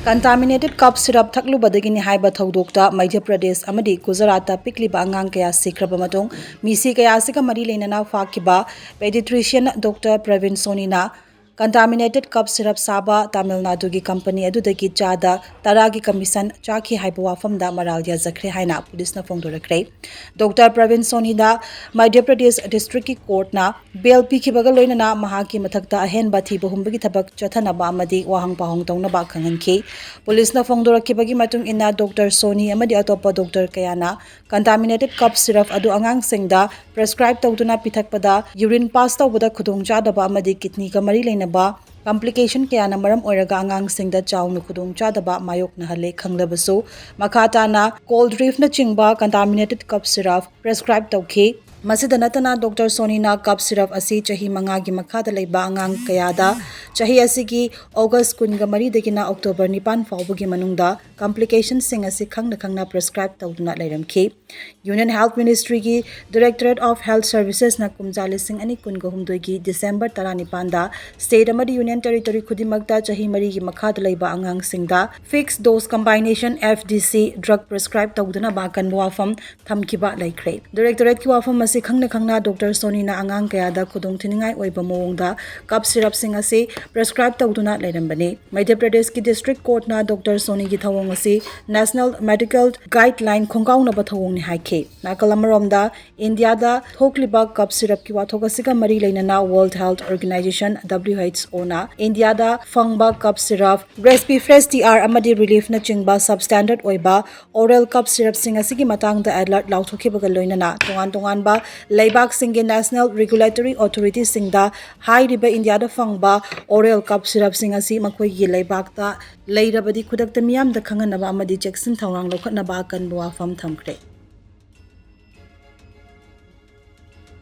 Contaminated cup syrup thaklubadagini haiba thodokta Madhya Pradesh amadi Gujarat pikliba angang kaya sikraba matong meeshi kaya sika mari leinana fakiba pediatrician Dr. Pravin Soni na contaminated cup syrup saba Tamil Nadu gi company adudagi chada taragi commission chaki haiba wafamda maral yajakhre haina police na phongdorakre Dr. Pravin Soni da Madhya Pradesh district ki court na bail pikhibaga loinana mahaki mathakta ahen bathi bahumbagi thabak chathanaba amadi wahang pahong tongna ba khanganki police na phongdorakibagi matung ina Dr. Soni amadi atopa Dr. Kayana contaminated cup syrup adu angang singda prescribe tawduna pithakpada urine pass tawbada khudong chadaba amadi kidney ka mari leina complication kaya na maram oiraga angang singda chawnu khudong chadaba mayok na hale khanglabasu makhata na cold reef na chingba contaminated cup syrup prescribe tawkhi masida natana Dr. Soni na cup syrup asi chahi manga gi makhada leiba angang kayada chahi asigi August kunga mari degina October 9 fawbugi manungda complication sing asi khangna prescribe tawduna leiramki Union Health Ministry gi Directorate of Health Services na kumjali sing ani kunga humdoi gi December 19 da state amadi union territory khudimakta chahi mari gi makhada leiba angang singda fixed dose combination FDC drug prescribe tawduna ba kan wafam thamkiba laikre Directorate ki wafam asi khangna Dr. Soni na angang kayada khudong thiningai oiba mawongda cup syrup sing asi prescribe tawduna leirambani Madhya Pradesh ki district court na Dr. Soni gi thawong asi national medical guideline khongkauna ba thawong ni haike nakalamaromda India da thokliba cup syrup ki wathok asika mari leinana World Health Organization WHO na India da fangba cup syrup recipe fresh TR amadi relief na chingba substandard oiba oral cup syrup sing asigi matangda alert lauthokibaga loinana tongan ba Laibak Singi National Regulatory Authority Singda High Riba India da fangba oral cup syrup sing asi makoi gi Laibak ta leirabadi khudak ta miyam da khanganaba amadi Jackson thawang lokhatnaba kan buwa fam thamkre